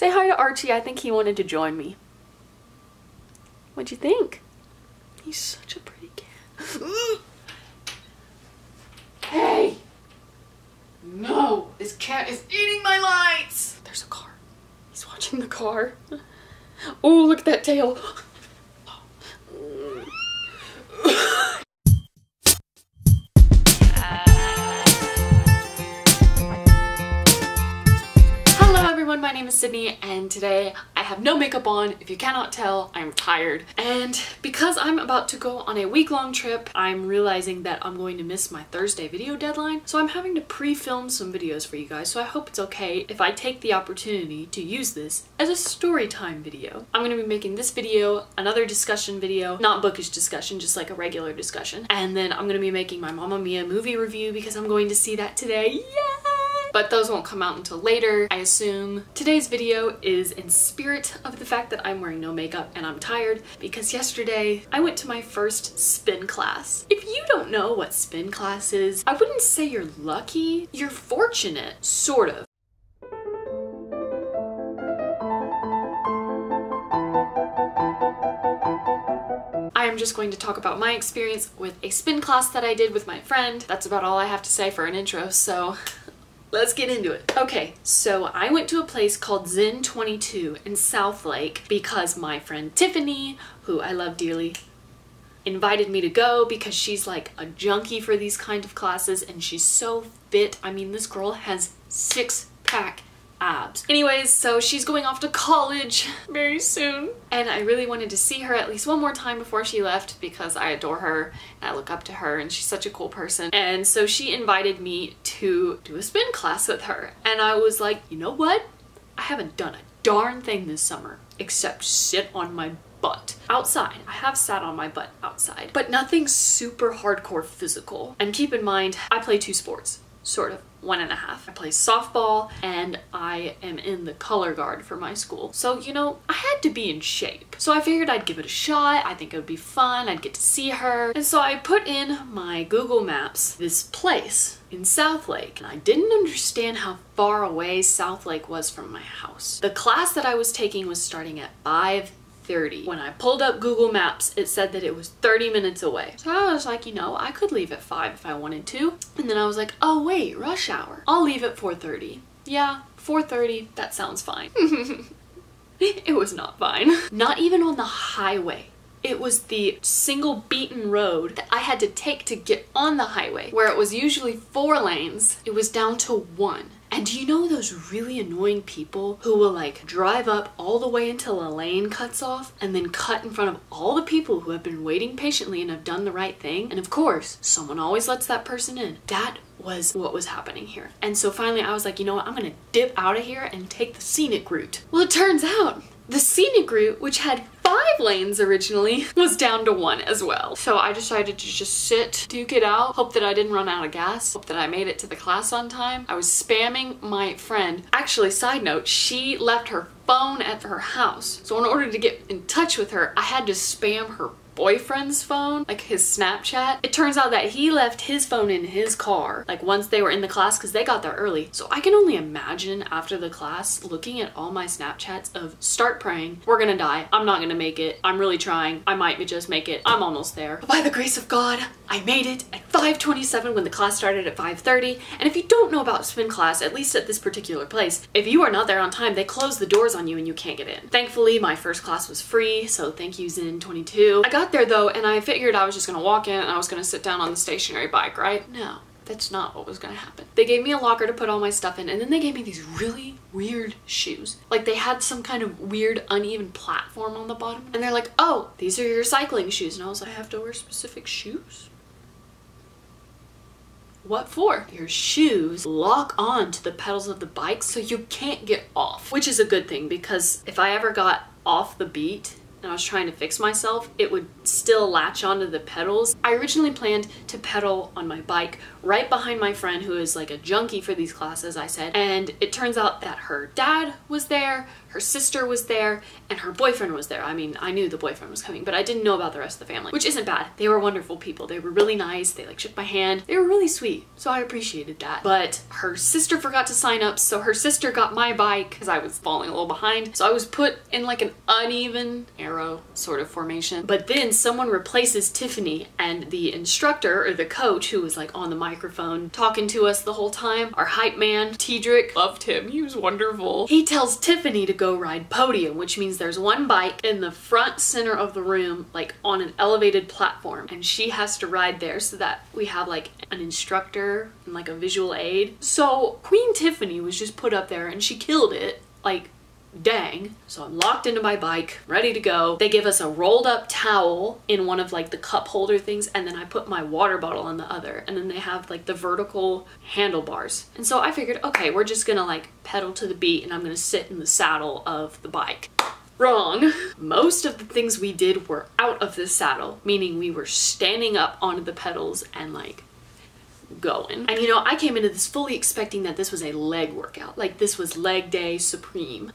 Say hi to Archie. I think he wanted to join me. What'd you think? He's such a pretty cat. Hey! No! This cat is eating my lights! There's a car. He's watching the car. Oh, look at that tail. My name is Sydney and today I have no makeup on. If you cannot tell, I'm tired. And because I'm about to go on a week-long trip, I'm realizing that I'm going to miss my Thursday video deadline. So I'm having to pre-film some videos for you guys. So I hope it's okay if I take the opportunity to use this as a story time video. I'm going to be making this video, another discussion video, not bookish discussion, just like a regular discussion. And then I'm going to be making my Mamma Mia movie review because I'm going to see that today. Yeah! But those won't come out until later, I assume. Today's video is in spirit of the fact that I'm wearing no makeup and I'm tired because yesterday I went to my first spin class. If you don't know what spin class is, I wouldn't say you're lucky, you're fortunate, sort of. I am just going to talk about my experience with a spin class that I did with my friend. That's about all I have to say for an intro, so let's get into it. Okay, so I went to a place called Zen 22 in South Lake because my friend Tiffany, who I love dearly, invited me to go because she's like a junkie for these kind of classes and she's so fit. I mean, this girl has six-pack abs. Anyways, so she's going off to college very soon. And I really wanted to see her at least one more time before she left because I adore her and I look up to her and she's such a cool person. And so she invited me to do a spin class with her. And I was like, you know what? I haven't done a darn thing this summer except sit on my butt outside. I have sat on my butt outside, but nothing super hardcore physical. And keep in mind, I play two sports, sort of. 1.5. I play softball and I am in the color guard for my school. So, you know, I had to be in shape. So I figured I'd give it a shot. I think it would be fun. I'd get to see her. And so I put in my Google Maps this place in South Lake. And I didn't understand how far away South Lake was from my house. The class that I was taking was starting at 5:30. When I pulled up Google Maps, it said that it was 30 minutes away. So I was like, you know, I could leave at 5 if I wanted to. And then I was like, oh wait, rush hour. I'll leave at 4:30. Yeah, 4:30, that sounds fine. It was not fine. Not even on the highway. It was the single beaten road that I had to take to get on the highway, where it was usually 4 lanes. It was down to 1. And do you know those really annoying people who will like drive up all the way until a lane cuts off and then cut in front of all the people who have been waiting patiently and have done the right thing? And of course, someone always lets that person in. That was what was happening here. And so finally I was like, you know what, I'm gonna dip out of here and take the scenic route. Well, it turns out the scenic route, which had 5 lanes originally, was down to 1 as well. So I decided to just sit, duke it out, hope that I didn't run out of gas, hope that I made it to the class on time. I was spamming my friend. Actually, side note, she left her phone at her house. So in order to get in touch with her, I had to spam her boyfriend's phone, like his Snapchat. It turns out that he left his phone in his car, like once they were in the class because they got there early. So I can only imagine after the class looking at all my Snapchats of start praying, we're gonna die, I'm not gonna make it, I'm really trying, I might just make it, I'm almost there. But by the grace of God, I made it at 5:27 when the class started at 5:30. And if you don't know about spin class, at least at this particular place, if you are not there on time, they close the doors on you and you can't get in. Thankfully, my first class was free, so thank you Zen 22. I got there though, and I figured I was just gonna walk in and I was gonna sit down on the stationary bike, right? No, that's not what was gonna happen. They gave me a locker to put all my stuff in, and then they gave me these really weird shoes. Like they had some kind of weird uneven platform on the bottom, and they're like, oh, these are your cycling shoes. And I was like, I have to wear specific shoes? What for? Your shoes lock on to the pedals of the bike so you can't get off, which is a good thing because if I ever got off the beat and I was trying to fix myself, it would still latch onto the pedals. I originally planned to pedal on my bike right behind my friend who is like a junkie for these classes, I said, and it turns out that her dad was there, her sister was there, and her boyfriend was there. I mean, I knew the boyfriend was coming, but I didn't know about the rest of the family, which isn't bad. They were wonderful people. They were really nice. They like shook my hand. They were really sweet, so I appreciated that. But her sister forgot to sign up, so her sister got my bike because I was falling a little behind. So I was put in like an uneven arrow sort of formation. But then someone replaces Tiffany, and the instructor or the coach who was like on the microphone talking to us the whole time, our hype man, Tedrick, loved him. He was wonderful. He tells Tiffany to go ride podium, which means there's one bike in the front center of the room, like on an elevated platform, and she has to ride there so that we have like an instructor and like a visual aid. So Queen Tiffany was just put up there and she killed it, like dang. So I'm locked into my bike, ready to go. They give us a rolled up towel in one of like the cup holder things, and then I put my water bottle on the other, and then they have like the vertical handlebars. And so I figured, okay, we're just gonna like pedal to the beat and I'm gonna sit in the saddle of the bike. Wrong. Most of the things we did were out of the saddle, meaning we were standing up onto the pedals and like going. And you know, I came into this fully expecting that this was a leg workout, like this was leg day supreme.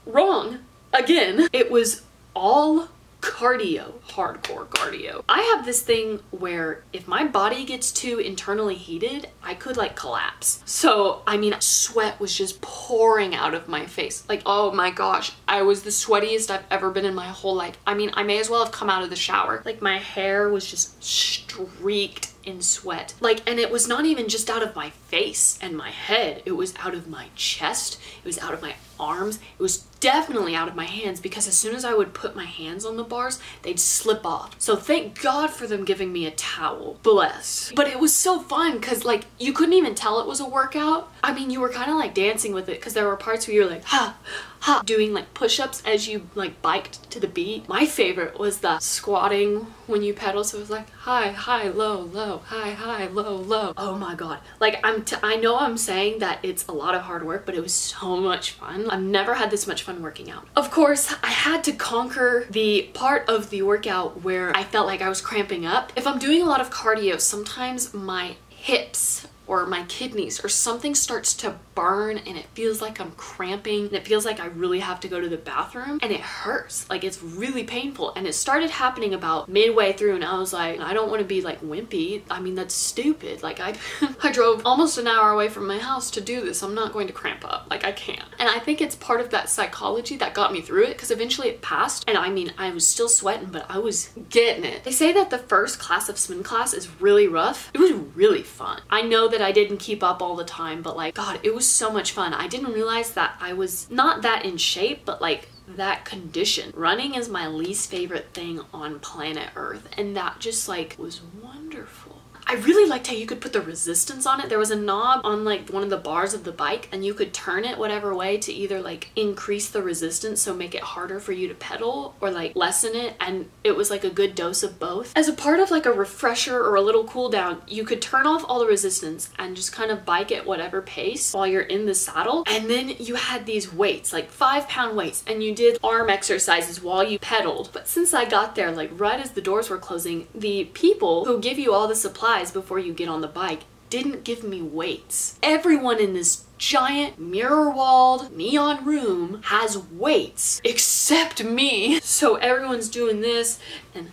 Wrong again. It was all cardio, hardcore cardio. I have this thing where if my body gets too internally heated, I could like collapse. So I mean, sweat was just pouring out of my face. Like, oh my gosh, I was the sweatiest I've ever been in my whole life. I mean, I may as well have come out of the shower. Like my hair was just streaked in sweat. Like, and it was not even just out of my face and my head, it was out of my chest, it was out of my arms, it was definitely out of my hands, because as soon as I would put my hands on the bars, they'd slip off. So thank God for them giving me a towel. Bless. But it was so fun because like you couldn't even tell it was a workout. I mean, you were kind of like dancing with it because there were parts where you were like, ha, ha, doing like push-ups as you like biked to the beat. My favorite was the squatting when you pedal. So it was like high, high, low, low, high, high, low, low. Oh my God. Like I know I'm saying that it's a lot of hard work, but it was so much fun. I've never had this much fun working out. Of course, I had to conquer the part of the workout where I felt like I was cramping up. If I'm doing a lot of cardio, sometimes my hips or my kidneys or something starts to burn and it feels like I'm cramping and it feels like I really have to go to the bathroom and it hurts. Like it's really painful, and it started happening about midway through and I was like, I don't want to be like wimpy. I mean, that's stupid. Like I drove almost an hour away from my house to do this. I'm not going to cramp up. Like I can't. And I think it's part of that psychology that got me through it, because eventually it passed, and I mean, I was still sweating, but I was getting it. They say that the first class of spin class is really rough. It was really fun. I know that I didn't keep up all the time, but like, God, it was so much fun. I didn't realize that I was not that in shape, but like that condition. Running is my least favorite thing on planet Earth, and that just like was wonderful. I really liked how you could put the resistance on it. There was a knob on like one of the bars of the bike, and you could turn it whatever way to either like increase the resistance, so make it harder for you to pedal, or like lessen it, and it was like a good dose of both. As a part of like a refresher or a little cool down, you could turn off all the resistance and just kind of bike at whatever pace while you're in the saddle. And then you had these weights, like 5-pound weights, and you did arm exercises while you pedaled. But since I got there like right as the doors were closing, the people who give you all the supplies before you get on the bike didn't give me weights. Everyone in this giant mirror-walled neon room has weights except me. So everyone's doing this and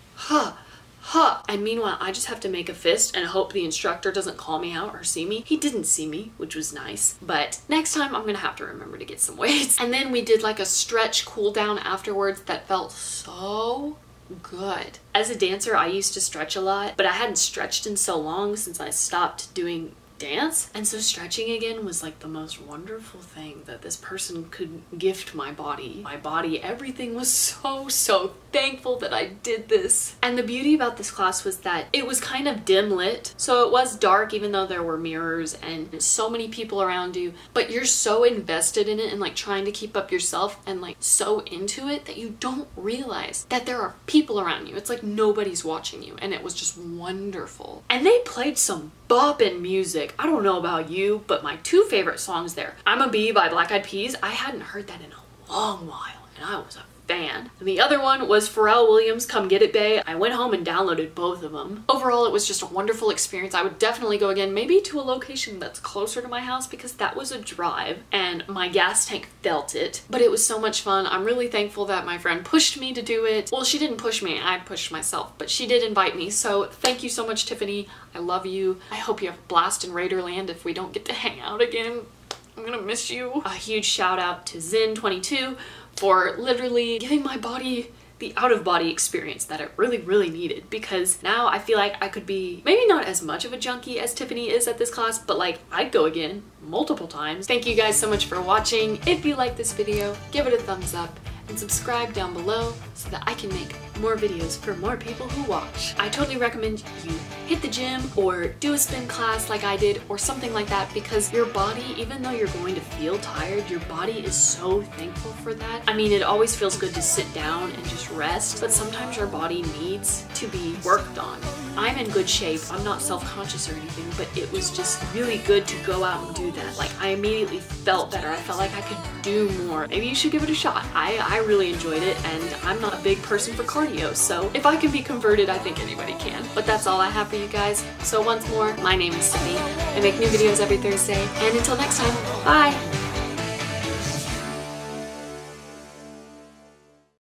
and meanwhile I just have to make a fist and hope the instructor doesn't call me out or see me. He didn't see me, which was nice, but next time I'm gonna have to remember to get some weights. And then we did like a stretch cool down afterwards that felt so good. As a dancer, I used to stretch a lot, but I hadn't stretched in so long since I stopped doing dance, and so stretching again was like the most wonderful thing that this person could gift my body. Everything was so thankful that I did this. And the beauty about this class was that it was kind of dim lit, so it was dark even though there were mirrors and so many people around you, but you're so invested in it and like trying to keep up yourself and like so into it that you don't realize that there are people around you. It's like nobody's watching you, and it was just wonderful. And they played some boppin' music. I don't know about you, but my two favorite songs there, I'm a Bee by Black Eyed Peas. I hadn't heard that in a long while, and I was a fan. And the other one was Pharrell Williams' Come Get It Bae. I went home and downloaded both of them. Overall, it was just a wonderful experience. I would definitely go again, maybe to a location that's closer to my house because that was a drive and my gas tank felt it. But it was so much fun. I'm really thankful that my friend pushed me to do it. Well, she didn't push me, I pushed myself, but she did invite me. So thank you so much, Tiffany. I love you. I hope you have a blast in Raiderland if we don't get to hang out again. I'm gonna miss you. A huge shout out to Zin22 for literally giving my body the out-of-body experience that it really needed, because now I feel like I could be maybe not as much of a junkie as Tiffany is at this class, but like I'd go again multiple times. Thank you guys so much for watching. If you like this video, give it a thumbs up and subscribe down below so that I can make more videos for more people who watch. I totally recommend you hit the gym or do a spin class like I did or something like that, because your body, even though you're going to feel tired, your body is so thankful for that. I mean, it always feels good to sit down and just rest, but sometimes your body needs to be worked on. I'm in good shape. I'm not self-conscious or anything, but it was just really good to go out and do that. Like, I immediately felt better. I felt like I could do more. Maybe you should give it a shot. I really enjoyed it, and I'm not a big person for cardio, so if I can be converted, I think anybody can. But that's all I have for you guys. So once more, my name is Tiffany. I make new videos every Thursday, and until next time, bye!